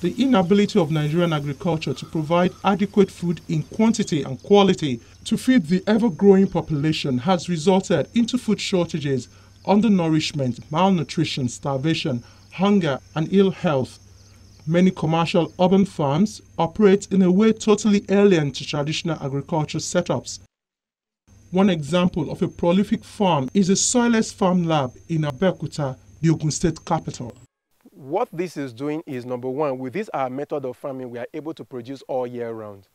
The inability of Nigerian agriculture to provide adequate food in quantity and quality to feed the ever-growing population has resulted into food shortages, undernourishment, malnutrition, starvation, hunger, and ill health. Many commercial urban farms operate in a way totally alien to traditional agriculture setups. One example of a prolific farm is a soilless farm lab in Abeokuta, the Ogun State capital. What this is doing is, number one, with this our method of farming, we are able to produce all year round.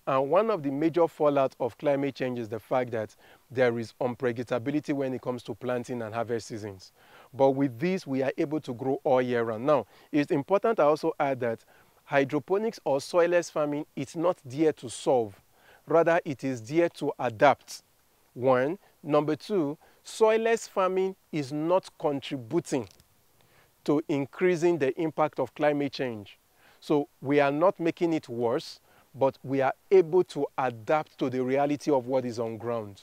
And one of the major fallout of climate change is the fact that there is unpredictability when it comes to planting and harvest seasons. But with this, we are able to grow all year round. Now, it's important to also add that hydroponics or soilless farming is not there to solve. Rather, it is there to adapt. One. Number two, soilless farming is not contributing to increasing the impact of climate change. So we are not making it worse, but we are able to adapt to the reality of what is on ground.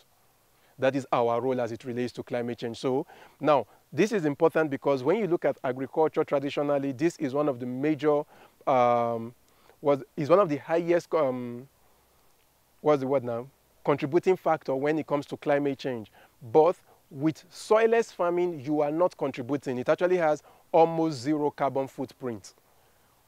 That is our role as it relates to climate change. So now, this is important because when you look at agriculture traditionally, this is one of the major, is one of the highest, what's the word now? Contributing factor when it comes to climate change. But with soilless farming, you are not contributing. It actually has almost zero carbon footprint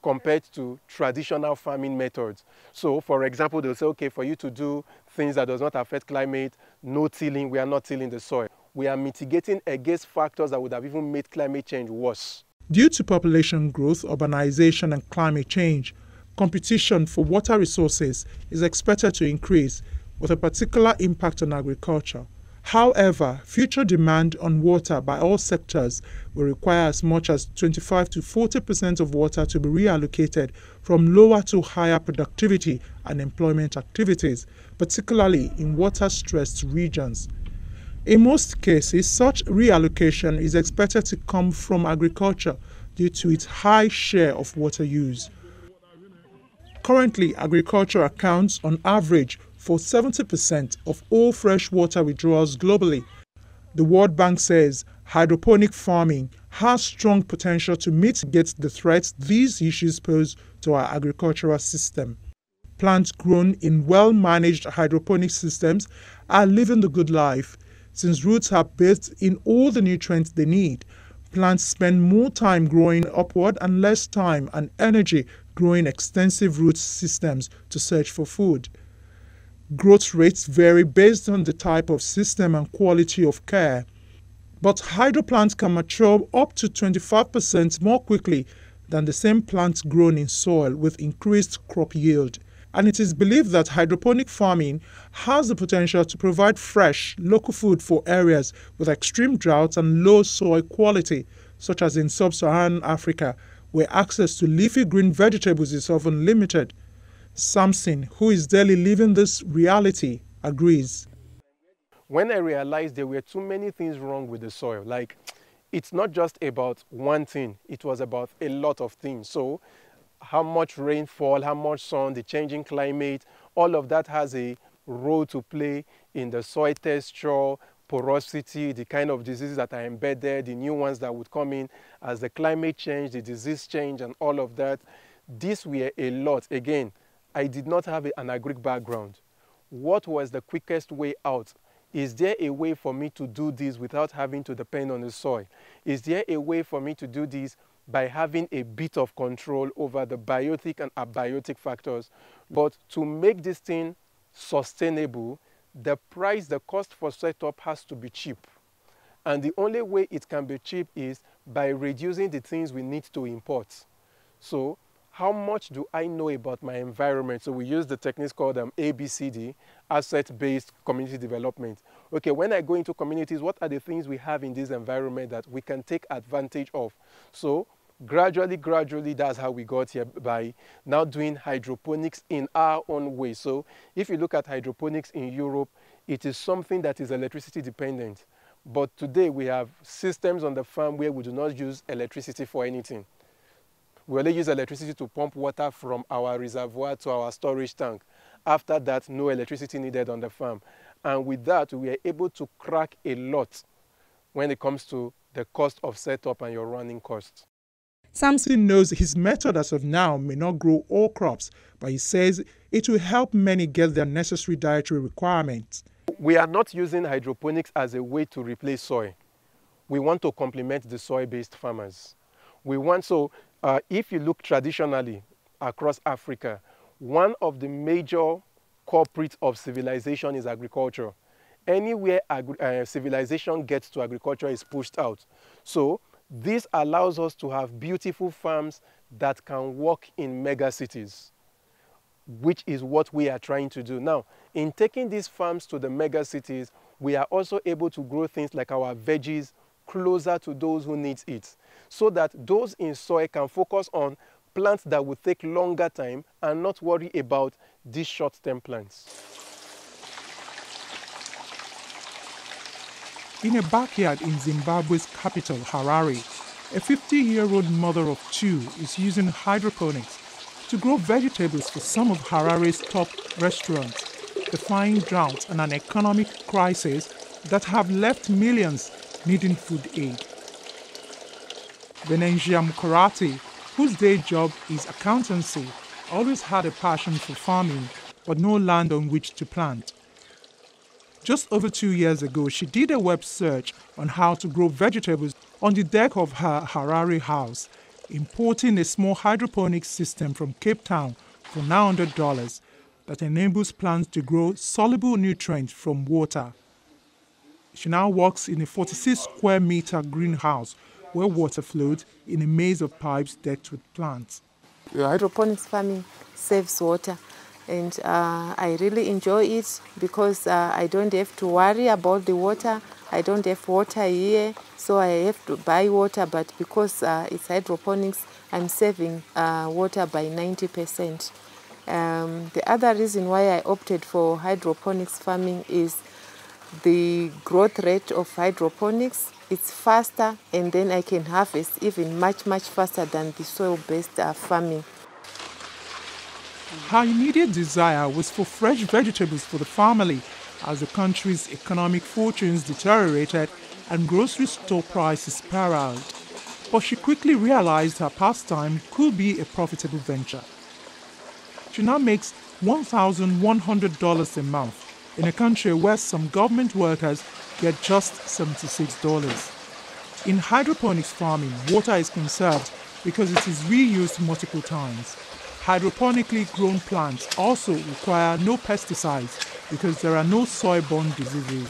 compared to traditional farming methods. So, for example, they'll say, okay, for you to do things that does not affect climate, no tilling, we are not tilling the soil. We are mitigating against factors that would have even made climate change worse. Due to population growth, urbanization, and climate change, competition for water resources is expected to increase, with a particular impact on agriculture. However, future demand on water by all sectors will require as much as 25 to 40% of water to be reallocated from lower to higher productivity and employment activities, particularly in water-stressed regions. In most cases, such reallocation is expected to come from agriculture due to its high share of water use. Currently, agriculture accounts on average for 70% of all freshwater withdrawals globally. The World Bank says hydroponic farming has strong potential to mitigate the threats these issues pose to our agricultural system. Plants grown in well-managed hydroponic systems are living the good life. Since roots are bathed in all the nutrients they need, plants spend more time growing upward and less time and energy growing extensive root systems to search for food. Growth rates vary based on the type of system and quality of care, but hydroplants can mature up to 25% more quickly than the same plants grown in soil with increased crop yield. And it is believed that hydroponic farming has the potential to provide fresh, local food for areas with extreme drought and low soil quality, such as in sub-Saharan Africa, where access to leafy green vegetables is often limited. Samson, who is daily living this reality, agrees. When I realized there were too many things wrong with the soil, like it's not just about one thing, it was about a lot of things. So how much rainfall, how much sun, the changing climate, all of that has a role to play in the soil texture, porosity, the kind of diseases that are embedded, the new ones that would come in as the climate change, the disease change, and all of that. These were a lot. Again, I did not have an agric background. What was the quickest way out? Is there a way for me to do this without having to depend on the soil? Is there a way for me to do this by having a bit of control over the biotic and abiotic factors? But to make this thing sustainable, the cost for setup has to be cheap. And the only way it can be cheap is by reducing the things we need to import. So how much do I know about my environment? So we use the techniques called ABCD, asset-based community development. Okay, when I go into communities, what are the things we have in this environment that we can take advantage of? So gradually, that's how we got here, by now doing hydroponics in our own way. So if you look at hydroponics in Europe, it is something that is electricity dependent. But today we have systems on the farm where we do not use electricity for anything. We only use electricity to pump water from our reservoir to our storage tank. After that, no electricity needed on the farm. And with that, we are able to crack a lot when it comes to the cost of setup and your running costs. Samson knows his method as of now may not grow all crops, but he says it will help many get their necessary dietary requirements. We are not using hydroponics as a way to replace soy. We want to complement the soil-based farmers. If you look traditionally across Africa, one of the major culprits of civilization is agriculture. Anywhere civilization gets to, agriculture is pushed out. So this allows us to have beautiful farms that can work in mega cities, which is what we are trying to do. Now, in taking these farms to the mega cities, we are also able to grow things like our veggies closer to those who need it, so that those in soil can focus on plants that will take longer time and not worry about these short-term plants. In a backyard in Zimbabwe's capital, Harare, a 50-year-old mother of two is using hydroponics to grow vegetables for some of Harare's top restaurants, defying drought and an economic crisis that have left millions needing food aid. Benenjia Mukarati, whose day job is accountancy, always had a passion for farming, but no land on which to plant. Just over 2 years ago, she did a web search on how to grow vegetables on the deck of her Harare house, importing a small hydroponic system from Cape Town for $900 that enables plants to grow soluble nutrients from water. She now works in a 46-square-meter greenhouse where water flows in a maze of pipes decked with plants. Hydroponics farming saves water, and I really enjoy it because I don't have to worry about the water. I don't have water here, so I have to buy water, but because it's hydroponics, I'm saving water by 90%. The other reason why I opted for hydroponics farming is the growth rate of hydroponics. It's faster, and then I can harvest even much faster than the soil-based farming. Her immediate desire was for fresh vegetables for the family as the country's economic fortunes deteriorated and grocery store prices spiraled. But she quickly realized her pastime could be a profitable venture. She now makes $1,100 a month in a country where some government workers get just $76. In hydroponics farming, water is conserved because it is reused multiple times. Hydroponically grown plants also require no pesticides because there are no soil-borne diseases.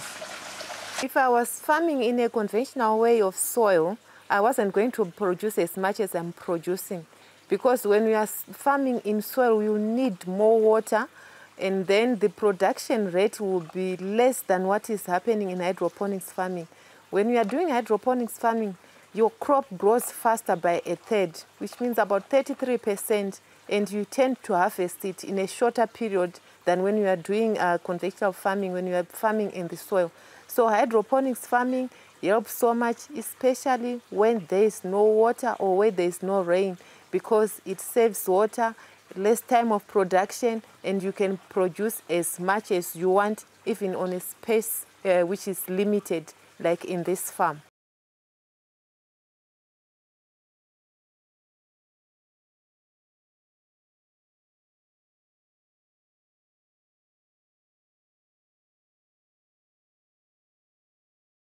If I was farming in a conventional way of soil, I wasn't going to produce as much as I'm producing. Because when we are farming in soil, you need more water, and then the production rate will be less than what is happening in hydroponics farming. When you are doing hydroponics farming, your crop grows faster by a third, which means about 33%, and you tend to harvest it in a shorter period than when you are doing conventional farming, when you are farming in the soil. So hydroponics farming helps so much, especially when there is no water or where there is no rain, because it saves water, less time of production, and you can produce as much as you want, even on a space which is limited, like in this farm.